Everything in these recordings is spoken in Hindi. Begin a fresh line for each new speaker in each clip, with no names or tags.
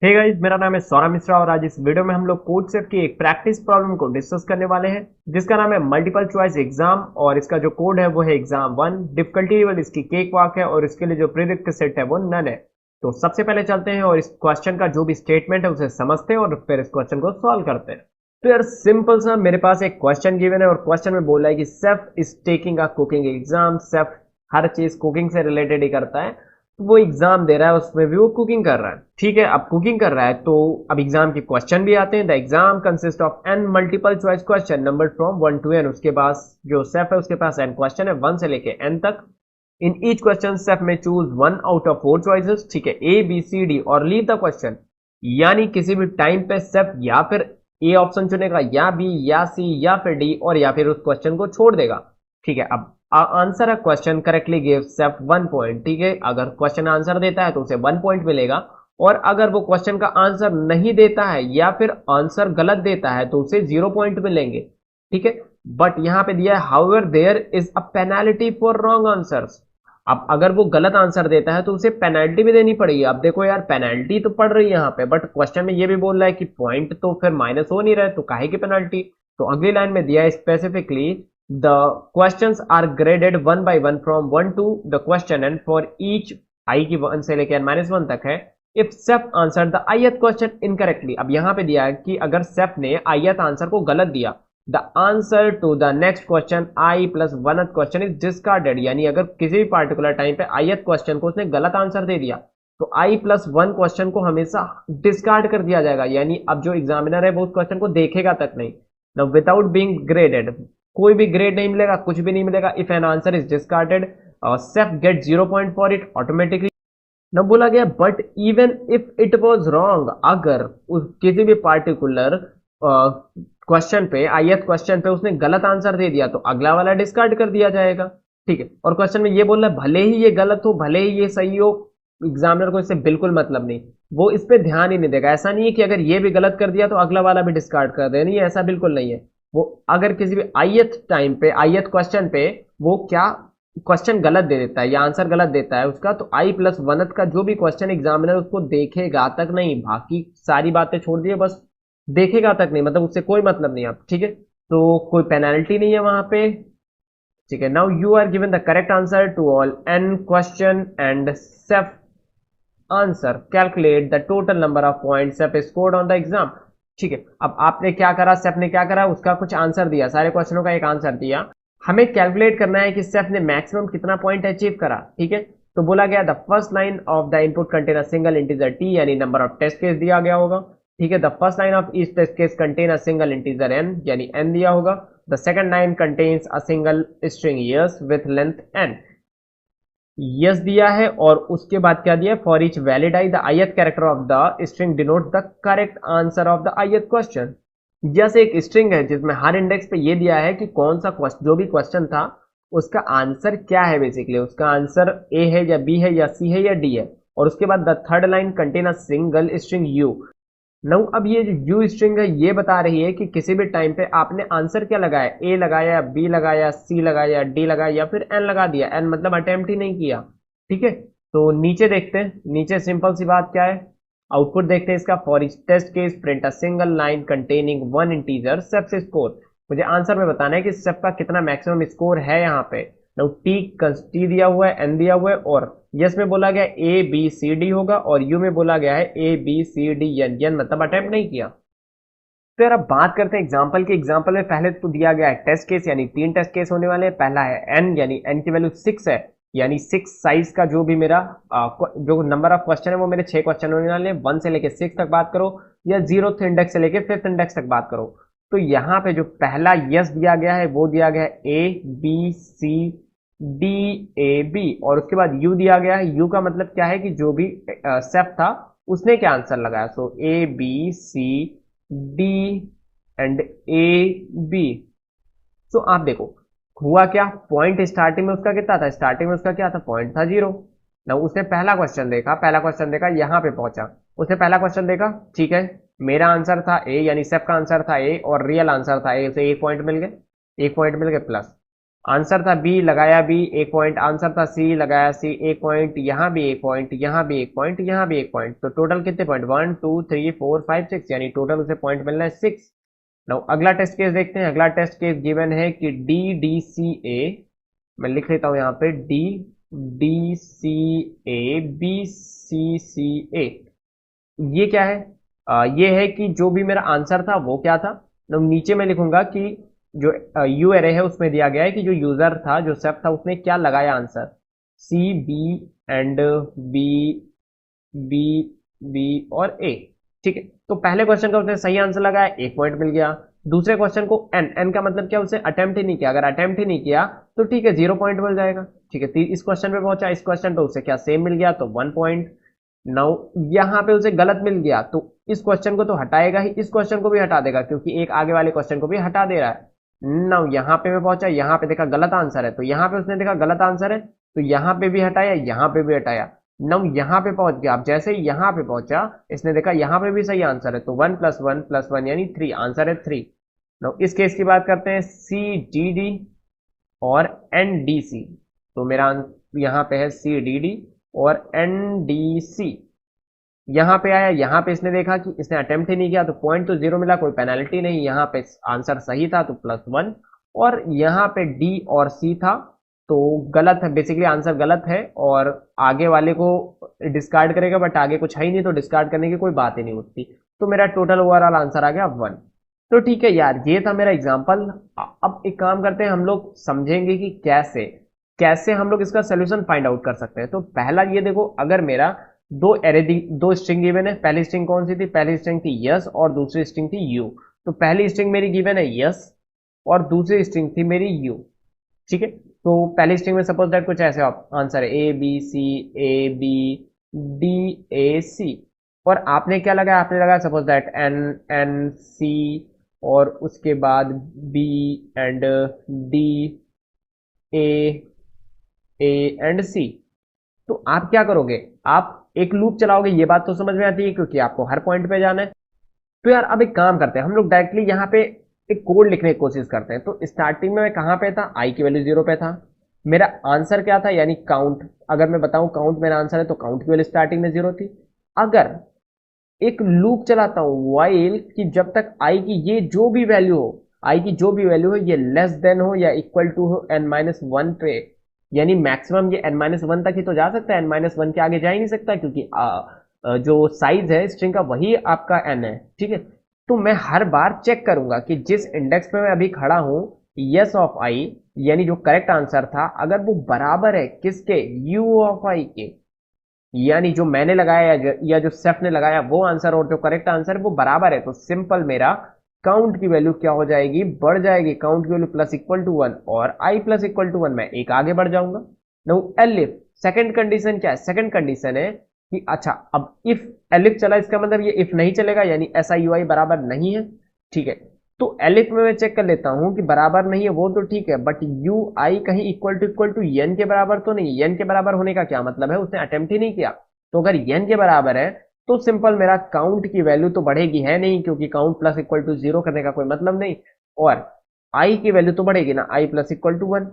हे गाइस, मेरा नाम है सौरभ मिश्रा और आज इस वीडियो में हम लोग कोड सेट की एक प्रैक्टिस प्रॉब्लम को डिस्कस करने वाले हैं जिसका नाम है मल्टीपल चॉइस एग्जाम। और इसका जो कोड है वो है एग्जाम 1। डिफिकल्टी लेवल इसकी केक वॉक है और इसके लिए जो प्रीडिक्ट सेट है वो नन है। तो सबसे पहले चलते हैं और इस क्वेश्चन का जो भी स्टेटमेंट है उसे समझते हैं और फिर इस क्वेश्चन को सॉल्व करते हैं। तो यार सिंपल सा मेरे पास एक क्वेश्चन गिवन है और क्वेश्चन में बोला है कि chef is taking a cooking exam. Chef हर चीज कुकिंग से रिलेटेड ही करता है, वो एग्जाम दे रहा है उसमें भी वो कुकिंग कर रहा है। ठीक है, अब कुकिंग कर रहा है तो अब एग्जाम के क्वेश्चन भी आते हैं। The exam consist of an multiple choice question number from 1 to n। उसके पास जो सेफ है उसके पास एन क्वेश्चन है 1 से लेके n तक। इन ईच क्वेश्चन सेफ में चूज 1 आउट ऑफ 4 चॉइसेस। ठीक है, ए बी सी डी और लीव द क्वेश्चन। यानी किसी भी टाइम पे सेफ या फिर ए ऑप्शन चुनेगा या बी या सी या फिर डी और या फिर उस क्वेश्चन को छोड़ देगा। ठीक है, अब answer a question correctly give safe 1 point. ठीक है, अगर क्वेश्चन आंसर देता है तो उसे 1 पॉइंट मिलेगा और अगर वो क्वेश्चन का आंसर नहीं देता है या फिर आंसर गलत देता है तो उसे 0 पॉइंट मिलेंगे। ठीक है, बट यहां पे दिया है however there is a penalty for wrong answers. अब अगर वो गलत आंसर देता है तो उसे पेनल्टी भी देनी पड़ेगी। अब देखो यार, पेनल्टी तो पड़ रही है यहाँ पे बट क्वेश्चन में ये भी बोल रहा है कि पॉइंट तो फिर माइनस हो नहीं रहे तो काहे की पेनल्टी। तो अगली लाइन में दिया है specifically the questions are graded 1 by 1 from 1 to the question and for each I की 1 से लेकर -1 तक है। If chef answer the ith question incorrectly. अब यहाँ पे दिया है कि अगर सेफ ने ith आंसर को गलत दिया, the answer to the next question I plus 1th question is discarded. यानी अगर किसी भी पार्टिकुलर टाइम पे ith क्वेश्चन को उसने गलत आंसर दे दिया तो i+1 क्वेश्चन को हमेशा डिस्कार्ड कर दिया जाएगा। यानी अब जो एग्जामिनर है वो उस क्वेश्चन को देखेगा तक नहीं। नाउ विदाउट बीइंग ग्रेडेड, कोई भी ग्रेड नहीं मिलेगा, कुछ भी नहीं मिलेगा। If an answer is discarded chef get 0 point for it automatically. न बोला गया but even if it was wrong, अगर उस किसी भी पार्टिकुलर क्वेश्चन पे ith क्वेश्चन पे उसने गलत आंसर दे दिया तो अगला वाला डिस्कार्ड कर दिया जाएगा। ठीक है, और क्वेश्चन में ये बोल रहा है भले ही ये गलत हो भले ही ये सही हो, एग्जामिनर को इससे बिल्कुल मतलब नहीं, वो इस पे ध्यान ही नहीं देगा। ऐसा नहीं है कि अगर ये भी गलत कर दिया तो अगला वाला भी डिस्कार्ड कर दे, नहीं ऐसा बिल्कुल नहीं है। वो अगर किसी भी ith टाइम पे ith क्वेश्चन पे वो क्या क्वेश्चन गलत दे देता है या आंसर गलत देता है उसका, तो i+1th का जो भी क्वेश्चन एग्जामिनर उसको देखेगा तक नहीं, बाकी सारी बातें छोड़ दिए, बस देखेगा तक नहीं, मतलब उससे कोई मतलब नहीं। आप ठीक है, तो कोई पेनाल्टी नहीं है वहां पे। ठीक है, now you are given the correct answer to all n question and chef answer calculate the total number of point chef scored on the exam. ठीक है, अब आपने क्या करा, सेफ ने क्या करा, उसका कुछ आंसर दिया, सारे क्वेश्चनों का एक आंसर दिया। हमें कैलकुलेट करना है कि सेफ ने मैक्सिमम कितना पॉइंट अचीव करा। ठीक है, तो बोला गया the first line of the input contain a single integer T, यानी नंबर ऑफ टेस्ट केस दिया गया होगा। ठीक है, the first line of each test case contain a single integer N, यानी एन दिया होगा। The second line contains a single string S with length N, S दिया है। और उसके बाद क्या दिया, for each valid I the ith character of the string denote the correct answer of the ith question. Yes एक स्ट्रिंग है जिसमें हर इंडेक्स पे ये दिया है कि कौन सा क्वेश्चन, जो भी क्वेश्चन था उसका आंसर क्या है। बेसिकली उसका आंसर ए है या बी है या सी है या डी है। और उसके बाद the third line contain a single string you. Now अब ये जो यू स्ट्रिंग है ये बता रही है कि किसी भी टाइम पे आपने आंसर क्या लगाया, ए लगाया, बी लगाया, सी लगाया, डी लगाया या फिर एन लगा दिया। एन मतलब अटेम्प्ट ही नहीं किया। ठीक है, तो नीचे देखते हैं, नीचे सिंपल सी बात क्या है, आउटपुट देखते हैं इसका। For each test case print a single line containing 1 integer chef score. मुझे आंसर में बताना है कि सेफ का कितना मैक्सिमम स्कोर है यहाँ पे। नाउ टी दिया हुआ है, एन दिया हुआ है और यस में बोला गया ए बी सी डी होगा और यू में बोला गया है A B C D N, N मतलब अटेम्प्ट नहीं किया। तो यार अब बात करते हैं एग्जाम्पल की। एग्जाम्पल में पहले तो दिया गया है टेस्ट केस, यानी 3 टेस्ट केस होने वाले हैं। पहला है एन, यानी एन की वैल्यू 6 है, यानी 6 साइज का जो भी मेरा जो नंबर ऑफ क्वेश्चन है वो मेरे 6 क्वेश्चन होने वाले हैं। 1 से लेके 6 तक बात करो या 0th इंडेक्स से लेके 5th इंडेक्स तक बात करो। तो यहाँ पे जो पहला यस दिया गया है वो दिया गया है A B C D A B और उसके बाद यू दिया गया है। यू का मतलब क्या है कि जो भी सेफ था उसने क्या आंसर लगाया। So A B C D and A B. So आप देखो हुआ क्या, पॉइंट स्टार्टिंग में उसका कितना था, स्टार्टिंग में उसका क्या था, पॉइंट था 0 ना। उसने पहला क्वेश्चन देखा, पहला क्वेश्चन देखा, यहां पे पहुंचा, उसने पहला क्वेश्चन देखा। ठीक है, मेरा आंसर था ए, यानी सेफ का आंसर था ए और रियल आंसर था ए, उसे 1 पॉइंट मिल गए, 1 पॉइंट मिल गए प्लस। आंसर था बी, लगाया बी, एक पॉइंट। आंसर था सी, लगाया सी, एक पॉइंट। यहाँ भी एक पॉइंट, यहाँ भी एक पॉइंट, यहाँ भी एक पॉइंट। तो टोटल कितने पॉइंट, 1 2 3 4 5 6, यानी टोटल उसे पॉइंट मिलना है 6। नाउ अगला टेस्ट केस देखते हैं। अगला टेस्ट केस गिवन है कि डी डी सी ए, मैं लिख लेता हूं यहाँ पे, D D C A B C C A. ये क्या है? ये है कि जो भी मेरा आंसर था वो क्या था। तो नीचे मैं लिखूंगा कि जो यू एरे है उसमें दिया गया है कि जो यूजर था, जो सेफ था, उसने क्या लगाया answer, C B and B, B B और ए। ठीक है, तो पहले क्वेश्चन का उसने सही आंसर लगाया, एक पॉइंट मिल गया। दूसरे क्वेश्चन को एन, एन का मतलब क्या, उसे अटेम्प्ट ही नहीं किया। अगर अटेम्प्ट ही नहीं किया तो ठीक है, 0 पॉइंट मिल जाएगा। ठीक है, इस क्वेश्चन पे पहुंचा, इस क्वेश्चन पे उसे क्या सेम मिल गया, तो 1 पॉइंट। नाउ यहां पे उसे गलत मिल गया तो इस क्वेश्चन को तो हटाएगा ही, इस क्वेश्चन को भी हटा देगा क्योंकि एक आगे वाले क्वेश्चन को भी हटा दे रहा है। नाउ यहां पे मैं पहुंचा, यहां पे देखा गलत आंसर है, तो यहां पे उसने देखा गलत आंसर है तो यहां पे भी हटाया, यहां पे भी हटाया। नाउ यहां पे पहुंच गया। अब जैसे ही यहां पे पहुंचा, इसने देखा यहां पे भी सही आंसर है, तो 1 + 1 + 1 यानी 3, आंसर है 3। नाउ इस केस की बात करते हैं, सी डी डी और एन डी सी। तो मेरा यहां पे है सी डी डी और एन डी सी। यहां पे आया, यहां पे इसने देखा कि इसने अटेम्प्ट ही नहीं किया तो पॉइंट तो 0 मिला, कोई पेनल्टी नहीं। यहां पे आंसर सही था तो +1। और यहां पे डी और सी था तो गलत है, बेसिकली आंसर गलत है और आगे वाले को डिस्कार्ड करेगा, बट आगे कुछ है ही नहीं तो डिस्कार्ड करने की कोई बात ही नहीं उठती। तो मेरा टोटल ओवरऑल आंसर आ गया 1। तो ठीक है यार, ये था मेरा एग्जाम्पल। अब एक काम करते हैं, हम लोग समझेंगे कि कैसे कैसे हम लोग इसका सोल्यूशन फाइंड आउट कर सकते हैं। तो पहला ये देखो, अगर मेरा दो स्ट्रिंग गिवन है, पहली स्ट्रिंग कौन सी थी, पहली स्ट्रिंग थी यस और दूसरी स्ट्रिंग थी यू। तो पहली स्ट्रिंग मेरी गिवन है यस और दूसरी स्ट्रिंग थी मेरी यू। ठीक है, तो पहली स्ट्रिंग में सपोज दैट कुछ ऐसे आंसर है A B C, A B D A C. और आपने क्या लगाया, आपने लगाया suppose that N N C और उसके बाद B and D, A A and C. तो आप क्या करोगे, आप एक लूप चलाओगे। ये बात तो समझ में आती है क्योंकि आपको हर पॉइंट पे जाना है। तो यार अब एक काम करते हैं, हम लोग डायरेक्टली यहाँ पे एक कोड लिखने की कोशिश करते हैं। तो स्टार्टिंग में मैं कहाँ पे था, आई की वैल्यू 0 पे था। मेरा आंसर क्या था, यानी काउंट। अगर मैं बताऊं काउंट मेरा आंसर है तो काउंट की वैल्यू स्टार्टिंग में 0 थी। अगर एक लूप चलाता हूं वाइल कि जब तक आई की ये जो भी वैल्यू हो, आई की जो भी वैल्यू हो ये लेस देन हो या इक्वल टू हो n-1 पे, यानी मैक्सिमम ये n-1 तक ही तो जा सकता है, n-1 के आगे जा ही नहीं सकता क्योंकि जो साइज है स्ट्रिंग का वही आपका n है। ठीक है, तो मैं हर बार चेक करूंगा कि जिस इंडेक्स पे मैं अभी खड़ा हूं, यस ऑफ आई यानी जो करेक्ट आंसर था, अगर वो बराबर है किसके, यू ऑफ आई के, यानी जो मैंने लगाया या जो सेफ ने लगाया वो आंसर और जो करेक्ट आंसर है वो बराबर है, तो सिंपल मेरा काउंट की वैल्यू क्या हो जाएगी, बढ़ जाएगी। काउंट की वैल्यू +=1 और i +=1, मैं एक आगे बढ़ जाऊंगा। नो एलिफ, सेकंड कंडीशन क्या है, सेकंड कंडीशन है कि अच्छा अब इफ एलिफ चला, इसका मतलब ये इफ नहीं चलेगा, यानी SIUI बराबर नहीं है। ठीक है, तो एलिफ में मैं चेक कर लेता हूं कि बराबर नहीं है वो तो ठीक है, बट यू आई कहीं इक्वल टू एन के बराबर तो नहीं। एन के बराबर होने का क्या मतलब है, उसने अटेम्प्ट ही नहीं किया। तो अगर एन के बराबर है तो सिंपल मेरा काउंट की वैल्यू तो बढ़ेगी है नहीं, क्योंकि काउंट +=0 करने का कोई मतलब नहीं। और आई की वैल्यू तो बढ़ेगी ना, i +=1।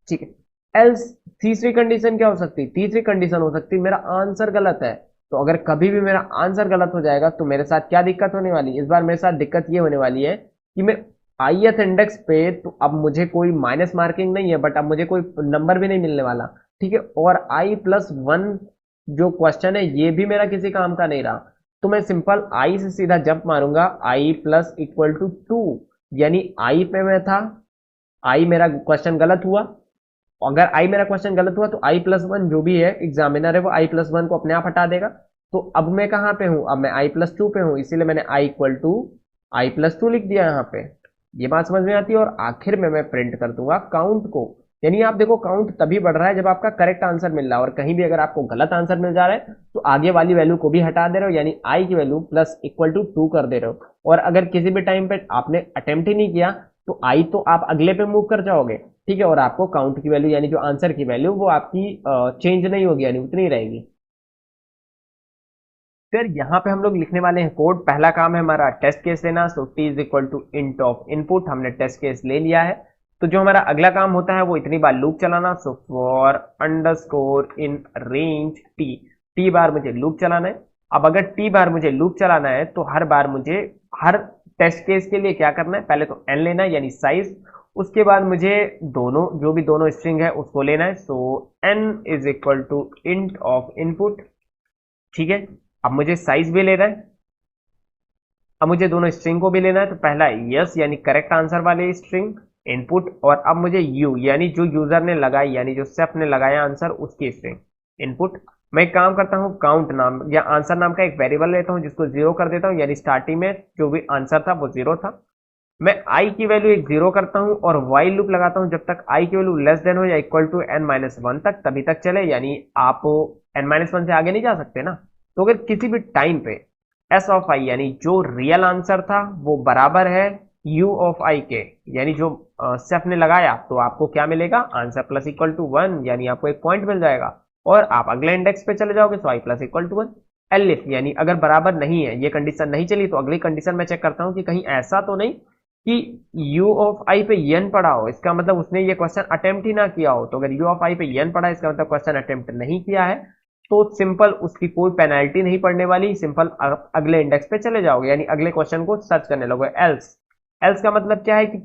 ठीक है, एल्स तीसरी कंडीशन क्या हो सकती है, तीसरी कंडीशन हो सकती है मेरा आंसर गलत है। तो अगर कभी भी मेरा आंसर गलत हो जाएगा तो मेरे साथ क्या दिक्कत होने वाली है, इस बार मेरे साथ दिक्कत ये होने वाली है कि मैं ith इंडेक्स पे, तो अब मुझे कोई माइनस मार्किंग नहीं है, बट अब मुझे कोई नंबर भी नहीं मिलने वाला। ठीक है, और i+1 जो क्वेश्चन है ये भी मेरा किसी काम का नहीं रहा। तो मैं सिंपल i से सीधा जंप मारूंगा, i +=2, यानी i पे मैं था, i मेरा क्वेश्चन गलत हुआ। अगर i मेरा क्वेश्चन गलत हुआ तो i+1 जो भी है एग्जामिनर है वो i+1 को अपने आप हटा देगा। तो अब मैं कहां पे हूं, अब मैं i+2 पे हूं, इसीलिए मैंने i+2 लिख दिया यहां पे। ये बात समझ में आती है। और आखिर में मैं प्रिंट कर दूंगा काउंट को। यानी आप देखो काउंट तभी बढ़ रहा है जब आपका करेक्ट आंसर मिल रहा है, और कहीं भी अगर आपको गलत आंसर मिल जा रहा है तो आगे वाली वैल्यू को भी हटा दे रहे हो, यानी आई की वैल्यू +=2 कर दे रहे हो। और अगर किसी भी टाइम पे आपने अटेम्प्ट ही नहीं किया तो आई तो आप अगले पे मूव कर जाओगे। ठीक है, और आपको काउंट की वैल्यू यानी जो आंसर की वैल्यू वो आपकी चेंज नहीं होगी, यानी उतनी ही रहेगी। फिर यहाँ पे हम लोग लिखने वाले हैं कोड। पहला काम है हमारा टेस्ट केस लेना। सो t = int ऑफ इनपुट, हमने टेस्ट केस ले लिया है। तो जो हमारा अगला काम होता है वो इतनी बार लूप चलाना। So for underscore in range T, T bar मुझे लूप चलाना है। अब अगर टी बार मुझे लूप चलाना है तो हर बार मुझे हर टेस्ट केस के लिए क्या करना है, पहले तो एन लेना है यानी साइज, उसके बाद मुझे दोनों जो भी दोनों स्ट्रिंग है उसको लेना है। So N is equal to int of input, ठीक है। अब मुझे साइज भी लेना है, अब मुझे दोनों स्ट्रिंग को भी लेना है। तो पहला यस यानी करेक्ट आंसर वाले स्ट्रिंग इनपुट, और अब मुझे यू यानी जो यूजर ने लगाई यानी जो सेफ ने लगाया आंसर उसकी स्ट्रिंग इनपुट। मैं एक काम करता हूं, काउंट नाम या आंसर नाम का एक वेरिएबल लेता हूं जिसको जीरो कर देता हूं, यानी स्टार्टिंग में जो भी आंसर था वो जीरो था। मैं आई की वैल्यू एक जीरो करता हूं और वाइल लूप लगाता हूं जब तक आई की वैल्यू लेस देन हो या equal to N minus one तक, तभी तक चले, यानी आप एन माइनस वन से आगे नहीं जा सकते ना। तो अगर किसी भी टाइम पे एस ऑफ आई यानी जो रियल आंसर था वो बराबर है यू ऑफ आई के, यानी जो सेफ ने लगाया, तो आपको क्या मिलेगा, answer plus equal to one, यानी आपको एक पॉइंट मिल जाएगा और आप अगले इंडेक्स पे चले जाओगे। तो I plus equal to one. Elif यानी अगर बराबर नहीं है, ये कंडीशन नहीं चली, तो अगली कंडीशन मैं चेक करता हूं कि कहीं ऐसा तो नहीं कि u ऑफ i पे n पड़ा हो, इसका मतलब उसने ये क्वेश्चन अटेम्प्ट ही ना किया हो। तो अगर u ऑफ i पे n पड़ा है इसका मतलब क्वेश्चन अटेम्प्ट नहीं किया है, तो सिंपल उसकी कोई पेनल्टी नहीं पड़ने वाली, सिंपल अगले इंडेक्स पे चले जाओगे, यानी अगले क्वेश्चन को सर्च करने लगोगे। एल्स, एल्स का मतलब क्या है कि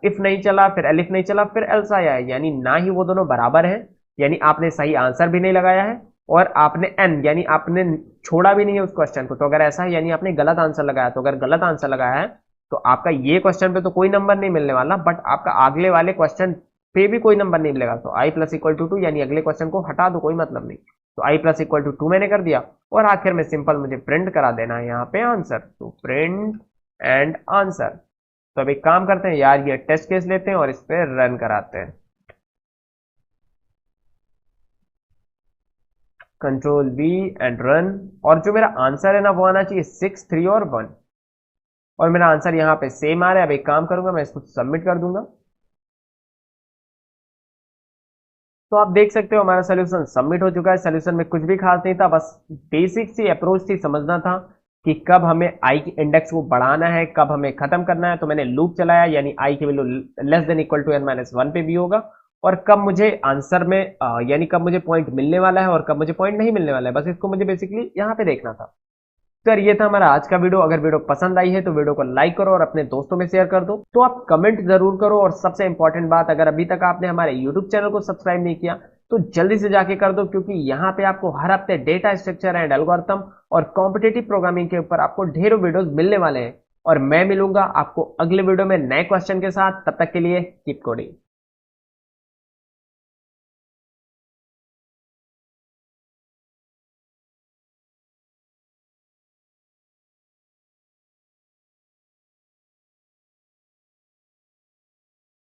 इफ नहीं चला, फिर एलिफ नहीं चला, फिर एल्स आया है, यानी ना ही वो दोनों बराबर है, यानी आपने सही आंसर भी नहीं लगाया है और आपने एन यानी आपने छोड़ा भी नहीं है उस क्वेश्चन को। तो अगर ऐसा है यानी आपने गलत आंसर लगाया। तो अगर गलत आंसर लगाया है तो आपका ये क्वेश्चन पे तो कोई नंबर नहीं मिलने वाला, बट आपका अगले वाले क्वेश्चन पे भी कोई नंबर नहीं मिलेगा। तो I plus equal to to, यानी अगले क्वेश्चन को हटा दो, कोई मतलब नहीं। तो I plus equal to to मैंने कर दिया और आखिर में सिंपल मुझे प्रिंट करा देना है यहाँ पे आंसर। तो प्रिंट एंड आंसर। तो अब एक काम करते हैं यार, ये टेस्ट केस लेते हैं और इस पर रन कराते हैं। कंट्रोल वी एंड रन, और जो मेरा आंसर है ना वो आना चाहिए 6, 3 और 1, और मेरा आंसर यहाँ पे सेम आ रहा है। अब एक काम करूंगा, मैं इसको सबमिट कर दूंगा। तो आप देख सकते हो हमारा सोल्यूशन सबमिट हो चुका है। सोल्यूशन में कुछ भी खास नहीं था, बस बेसिक सी अप्रोच थी, समझना था कि कब हमें आई की इंडेक्स को बढ़ाना है, कब हमें खत्म करना है। तो मैंने लूप चलाया, यानी आई की value less than equal to N minus one पे भी होगा, और कब मुझे आंसर में यानी कब मुझे पॉइंट मिलने वाला है और कब मुझे पॉइंट नहीं मिलने वाला है, बस इसको मुझे बेसिकली यहाँ पे देखना था। तो यार ये था हमारा आज का वीडियो। अगर वीडियो पसंद आई है तो वीडियो को लाइक करो और अपने दोस्तों में शेयर कर दो। तो आप कमेंट जरूर करो, और सबसे इंपॉर्टेंट बात, अगर अभी तक आपने हमारे यूट्यूब चैनल को सब्सक्राइब नहीं किया तो जल्दी से जाके कर दो, क्योंकि यहाँ पे आपको हर हफ्ते डेटा स्ट्रक्चर एंड एल्गोरिथम और कॉम्पिटेटिव प्रोग्रामिंग के ऊपर आपको ढेरों वीडियोस मिलने वाले हैं। और मैं मिलूंगा आपको अगले वीडियो में नए क्वेश्चन के साथ। तब तक के लिए कीप कोडिंग।